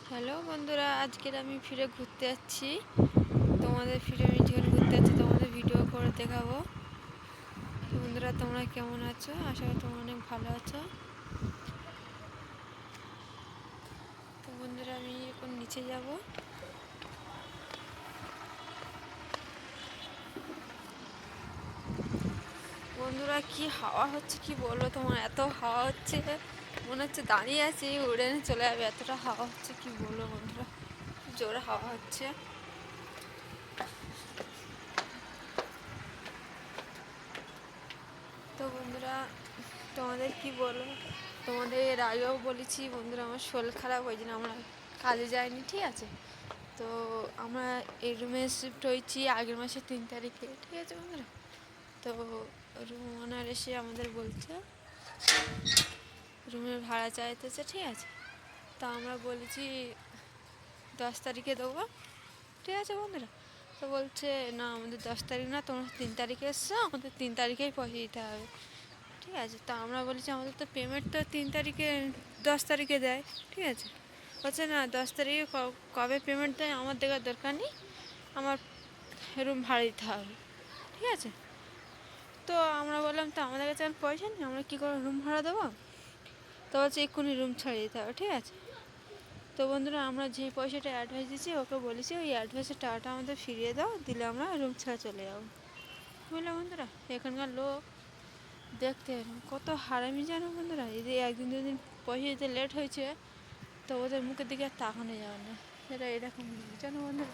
Hello বন্ধুরা, আজকের আমি ফিরে ঘুরতে যাচ্ছি। তোমাদের ফিরে আমি যখন ঘুরতে যাচ্ছি তোমাদের ভিডিও করে দেখাবো। বন্ধুরা, তোমরা কেমন আছো? আশা করি তোমরা অনেক ভালো আছো। তো বন্ধুরা, আমি এখন নিচে যাব। বন্ধুরা, কি হাওয়া হচ্ছে কি বলবো তোমার, এত হাওয়া হচ্ছে মনে হচ্ছে দাঁড়িয়ে আছি উড়ে চলে যাবে, এতটা হাওয়া হচ্ছে কি বলবো বন্ধুরা, জোরে হাওয়া হচ্ছে। তো বন্ধুরা, তোমাদের কি বলবো, তোমাদের এর আগেও বলেছি বন্ধুরা আমার শরীর খারাপ, ওই জন্য আমরা কাজে যাইনি, ঠিক আছে। তো আমরা এই রুমে শিফট হয়েছি আগের মাসের 3 তারিখে, ঠিক আছে বন্ধুরা। তো রুম ওনার এসে আমাদের বলছে রুমের ভাড়া চাইতেছে, ঠিক আছে। তো আমরা বলেছি 10 তারিখে দেবো, ঠিক আছে বন্ধুরা। তো বলছে না, আমাদের 10 তারিখ না, তোমরা 3 তারিখে এসছো, আমাদের 3 তারিখেই পয়সা দিতে হবে, ঠিক আছে। তো আমরা বলেছি আমাদের তো পেমেন্ট তো 3 তারিখে 10 তারিখে দেয়, ঠিক আছে। বলছে না, 10 তারিখে কবে পেমেন্ট দেয় আমার দেখার দরকার নেই, আমার রুম ভাড়া দিতে হবে, ঠিক আছে। তো আমরা বললাম তো আমাদের কাছে আর পয়সা নেই, আমরা কী করে রুম ভাড়া দেবো। তো বলছে এক্ষুনি রুম ছাড়িয়ে দিতে হবে, ঠিক আছে। তো বন্ধুরা, আমরা যেই পয়সাটা অ্যাডভান্স দিচ্ছি ওকে বলেছি ওই অ্যাডভান্সের টাকাটা আমাদের ফিরিয়ে দাও, দিলে আমরা রুম ছাড়া চলে যাবো। বুঝলে বন্ধুরা, এখানকার লোক দেখতে কত হারামি জানো বন্ধুরা, এই যে 1 দিন 2 দিন পয়সা দিতে লেট হয়েছে তো ওদের মুখের দিকে আর তাকানো যাবে না, সেটা এরকম জানো বন্ধুরা।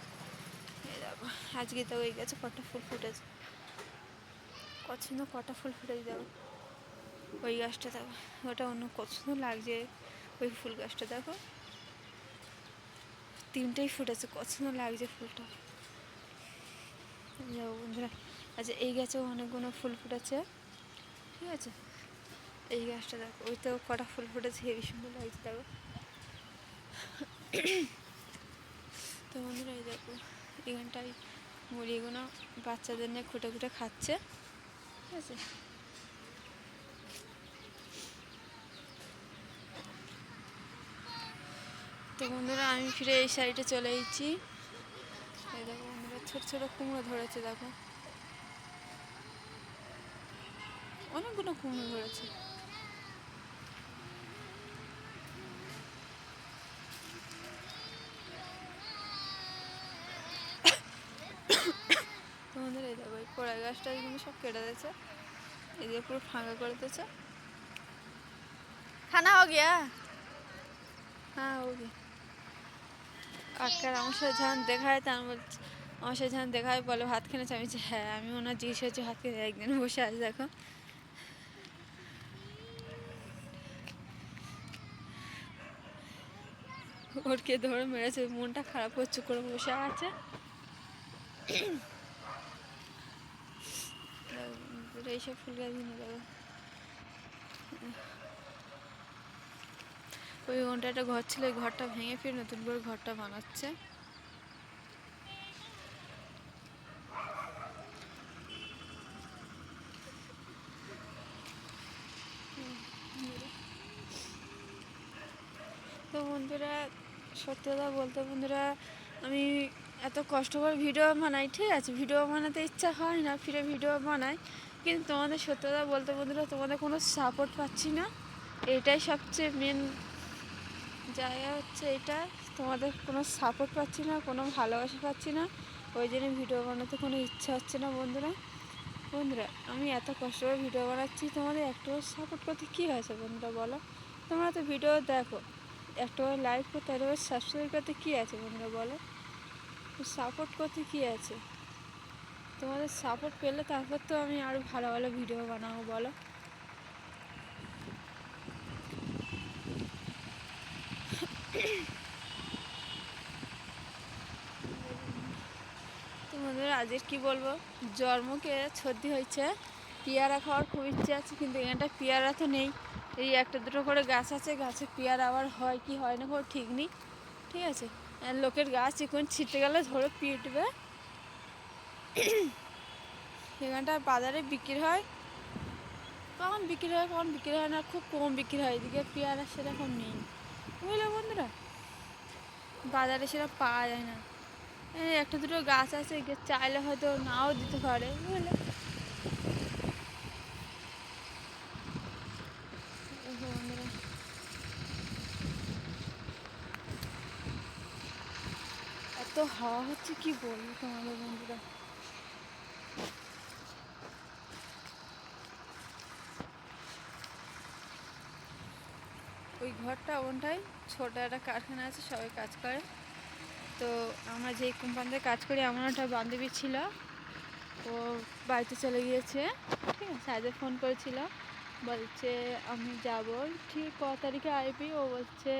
এই দেখো, আজকে তো ওই গেছে কটা ফুল ফুটেছে, কত সুন্দর কটা ফুল ফুটেছে দেখো। ওই গাছটা দেখো, ওটা অন্য কত সুন্দর লাগছে, ওই ফুল গাছটা দেখো, 3টেই ফুটেছে, কত সুন্দর লাগছে ফুলটা। যাও বন্ধুরা, আচ্ছা এই গাছেও অনেকগুলো ফুল ফুটেছে, ঠিক আছে। এই গাছটা দেখো, ওই তো কটা ফুল ফুটেছে, হেবি সুন্দর লাগছে দেখো। তো বন্ধুরা, এই দেখো এখানটায় মুড়িগুলো বাচ্চাদের নিয়ে খুঁটে খুঁটে খাচ্ছে, ঠিক আছে। তো বন্ধুরা, আমি ফিরে এই সাইডে চলে এসেছি। এই দেখো বন্ধুরা, ছোটো ছোটো কুমড়ো ধরেছে দেখো, অনেকগুলো কুমড়ো ধরেছে। তো বন্ধুরা, এই দেখো এই কড়াই গাছটা কিন্তু সব কেটে দিয়েছে, এদিকে পুরো ফাঁকা করে দিয়েছে। খানা হো গিয়া, হ্যাঁ হো গিয়া। কাকার আমার সাথে যখন দেখা হয় তা আমি বলছি, আমার সাথে যখন দেখা হয় বলে ভাত খেয়েছে, আমি বলছি হ্যাঁ, আমি ওনার জিজ্ঞেস করছি ভাত খেয়ে, একদিন বসে আছে দেখো। ওর কে ধরে মেরেছে, মনটা খারাপ করছে করে বসে আছে। এইসব ফুল গাছ নিয়ে দেখো, ওই ওনটা একটা ঘর ছিল, ওই ঘরটা ভেঙে ফিরে নতুন করে ঘরটা বানাচ্ছে। তো বন্ধুরা, সত্যি কথা বলতে বন্ধুরা, আমি এত কষ্ট করে ভিডিও বানাই, ঠিক আছে, ভিডিও বানাতে ইচ্ছা হয় না, ফিরে ভিডিও বানাই, কিন্তু তোমাদের সত্যি কথা বলতে বন্ধুরা, তোমাদের কোনো সাপোর্ট পাচ্ছি না, এটাই সবচেয়ে মেন জায়গা হচ্ছে এটা। তোমাদের কোনো সাপোর্ট পাচ্ছি না, কোনো ভালোবাসা পাচ্ছি না, ওই জন্য ভিডিও বানাতে কোনো ইচ্ছা হচ্ছে না বন্ধুরা। বন্ধুরা, আমি এত কষ্ট করে ভিডিও বানাচ্ছি, তোমাদের একটু সাপোর্ট করতে কী হয়েছে বন্ধুরা বলো। তোমরা তো ভিডিও দেখো, একটু লাইক করতে, আর সাবস্ক্রাইব করতে কী আছে বন্ধুরা বলো, সাপোর্ট করতে কী আছে। তোমাদের সাপোর্ট পেলে তারপর তো আমি আরও ভালো ভালো ভিডিও বানাবো বলো। তোমাদের আজের কি বলবো, জন্মকে সর্দি হয়েছে, পেয়ারা খাওয়ার খুব ইচ্ছে আছে, কিন্তু এখানটা পেয়ারা তো নেই, এই একটা দুটো করে গাছ আছে, গাছে পেয়ারা আবার হয় কি হয় না কোনো ঠিক নেই, ঠিক আছে। আর লোকের গাছ এখন ছিটে গেলে ধরে পিটবে। এখানটা বাজারে বিক্রি হয়, কখন বিক্রি হয় কখন বিক্রি হয় না, খুব কম বিক্রি হয়, এদিকে পেয়ারা সেরকম নেই, বুঝলে বন্ধুরা। বাজারে সেটা পাওয়া যায় না। এই একটা দুটো গাছ আছে, চাইলে হয়তো নাও দিতে পারে, বুঝলে। বন্ধুরা, এত হাওয়া হচ্ছে কি বলবো তোমাদের বন্ধুরা। ওই ঘরটা ওনটাই ছোটো একটা কারখানা আছে, সবাই কাজ করে। তো আমরা যেই কোম্পানিতে কাজ করি, আমার একটা বান্ধবী ছিল, ও বাড়িতে চলে গিয়েছে। ঠিক আছে, আজকে ফোন করেছিল, বলছে আমি যাব। ঠিক ক তারিখে আসবি? ও বলছে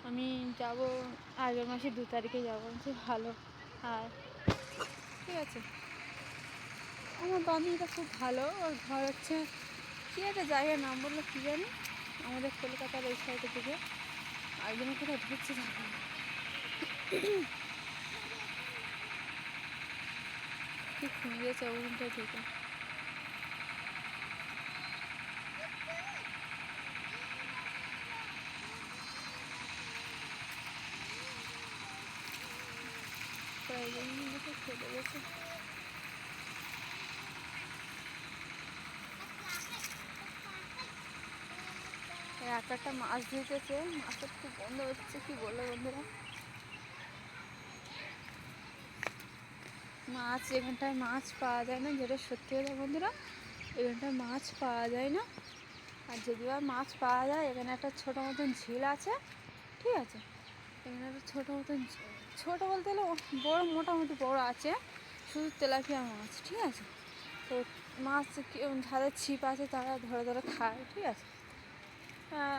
আমি যাব আগের মাসে 2 তারিখে যাবো। বলছি ভালো। আর ঠিক আছে, আমার বান্ধবীটা খুব ভালো। ওর ঘর হচ্ছে কী একটা জায়গার নাম বললো কী জানি, আমাদের কলকাতার ওই সাইডের দিকে। একদিনে কোথাও ঢুকছে থাকে, খুব খুঁজে গেছে ওখানটা থেকে। কয়েকজন মিলে চলে গেছে। একটা মাছ ধরেছে, মাছটা খুব বন্ধ হচ্ছে, কি বলবো বন্ধুরা। মাছ এখানটায় মাছ পাওয়া যায় না, যেটা সত্যি কথা বন্ধুরা, এখানটায় মাছ পাওয়া যায় না। আর যদি বা মাছ পাওয়া যায়, এখানে একটা ছোটো মতন ঝিল আছে, ঠিক আছে। এখানে একটা ছোটো মতন, ছোটো বলতে গেলে বড়ো, মোটামুটি বড়ো আছে, শুধু তেলাপিয়া মাছ, ঠিক আছে। তো মাছ যাদের ছিপ আছে তারা ধরে ধরে খায়, ঠিক আছে।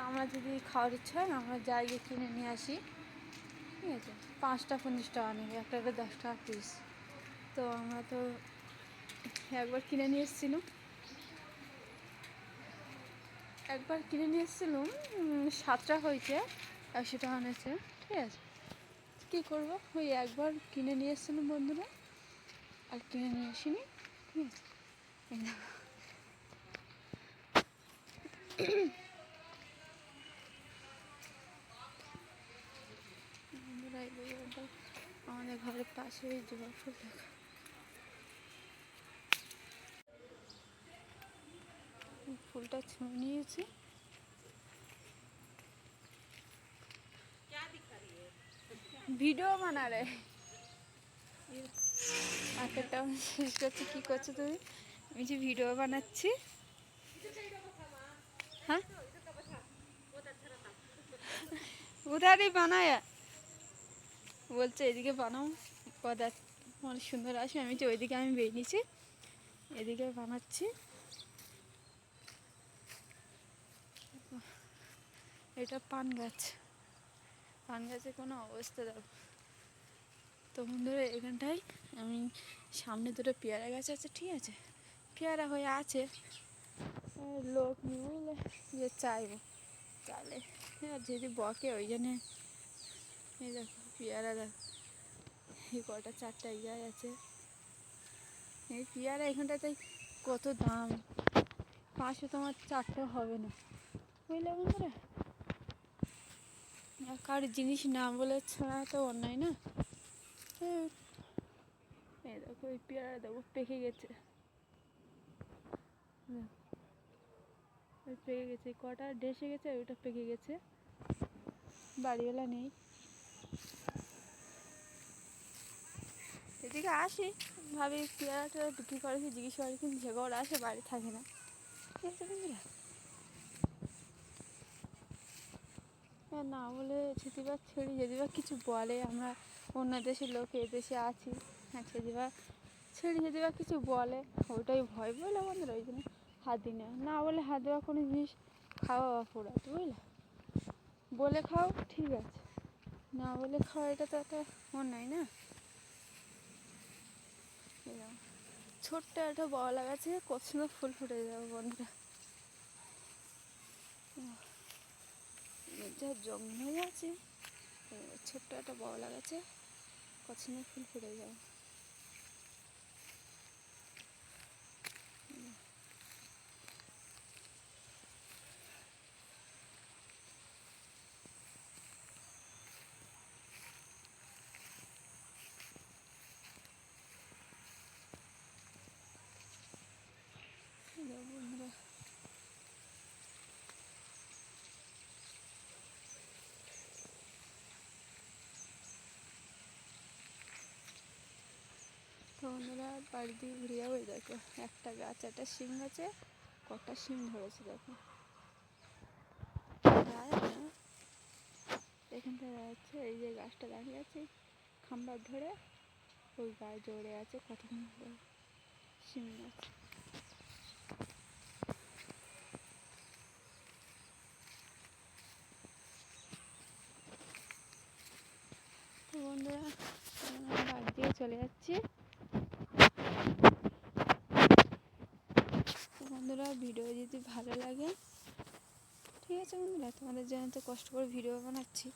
আমরা যদি খাওয়ার ইচ্ছা হয়, আমরা যাই গিয়ে কিনে নিয়ে আসি, ঠিক আছে। 5টা 50 টাকা নেবে, একটা 10 টাকা পিস। তো আমরা তো একবার কিনে নিয়ে এসেছিলাম, সাতটা হয়েছে, 100 টাকা নিয়েছে, ঠিক আছে। কী করবো, ওই একবার কিনে নিয়ে এসেছিলাম বন্ধুরা, আর কিনে নিয়ে আসিনি, ঠিক আছে। বন্ধুরা, আমাদের ঘরের পাশে ওই জবা ফুল দেখা, ফুলটা ছুঁয়ে নিয়েছি। ভিডিও বানা রে, একটা শেষ করছি। কী করছো তুমি? আমি যে ভিডিও বানাচ্ছি। হ্যাঁ, উধারই বানায়, বলছে এদিকে বানাও, পদার্থ অনেক সুন্দর আসবে। আমি যে ওইদিকে আমি বেরিয়েছি, এদিকে বানাচ্ছি। এটা পান গাছ, পান গাছের কোনো অবস্থা দেখো। তো বন্ধুরা, এখানটায় আমি সামনে দুটো পেয়ারা গাছ আছে, ঠিক আছে। পেয়ারা হয়ে আছে, লোক নিয়ে বুঝলে যে চাইবো, চাইলে যদি বকে, ওই জন্যে। এই দেখো পেয়ারা, দেখো এই কটা 4টা ইয়াই আছে। এই পেয়ারা এখানটাতে কত দাম, 500 তোমার 4টা হবে না, বুঝলে বন্ধুরা। কার জিনিস না বলে ছাড়া তো অন্যায় না। এই দেখো এই পেয়ারা দেখো পেকে গেছে, ওই পেকে গেছে, কটা ডেসে গেছে, ওইটা পেকে গেছে, বাড়িওয়ালা নেই। এদিকে আসি, ভাবি পেয়ারাটা বিক্রি করে কি জিজ্ঞেস করে, কিন্তু যে ঘর আসে বাড়ি থাকে না, ঠিক আছে বন্ধুরা। না বলে যদি বা ছেড়ে, যদি বা কিছু বলে, আমরা অন্য দেশের লোক এদেশে আছি, হ্যাঁ, যদি বা ছেড়ে, যদি বা কিছু বলে, ওটাই ভয়, বুঝলে বন্ধুরা। ওই জন্য হাত দিই না, না বলে হাত দেওয়া কোনো জিনিস খাওয়া অপরাধ, বুঝলে। বলে খাও ঠিক আছে, না বলে খাওয়া এটা তো একটা অন্যায় না। ছোট্ট একটা বলা গাছে কত সুন্দর ফুল ফুটে যাবে বন্ধুরা, যা জঙ্গল আছে, ছোট্ট একটা বলা গাছে কত সুন্দর ফুল ফুটে যাবে। বন্ধুরা বাড়ি দিয়ে ঘুরে যাবো। দেখো একটা গাছ, একটা শিম গাছে কটা শিম ধরেছে দেখো। এখানটা আছে, এই যে গাছটা দাঁড়িয়ে আছে খাম্বার ধরে, ওই গায়ে জড়ে আছে কতক্ষণ শিম গাছ। তো বন্ধুরা বাড়ি দিয়ে চলে যাচ্ছি। তো বন্ধুরা ভিডিও যদি ভালো লাগে, ঠিক আছে বন্ধুরা, তোমাদের জন্য তো কষ্ট করে ভিডিও বানাচ্ছি।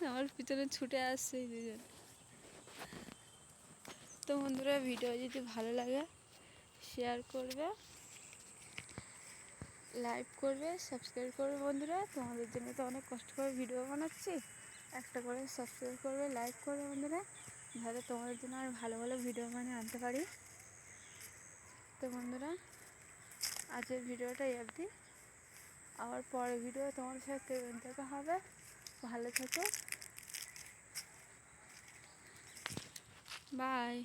আমার পিছনে ছুটে আসছে এই দুজন। তো বন্ধুরা ভিডিও যদি ভালো লাগে শেয়ার করবে, লাইক করবে, সাবস্ক্রাইব করবে। বন্ধুরা তোমাদের জন্য তো অনেক কষ্ট করে ভিডিও বানাচ্ছি, একটা করে সাবস্ক্রাইব করবে, লাইক করবে বন্ধুরা, যাতে তোমাদের জন্য আর ভালো ভালো ভিডিও বানিয়ে আনতে পারি। তো বন্ধুরা আজকের ভিডিওটা এই অবধি, আবার পরের ভিডিও তোমার সাথে দেখা হবে। ভালো থেকো, বাই।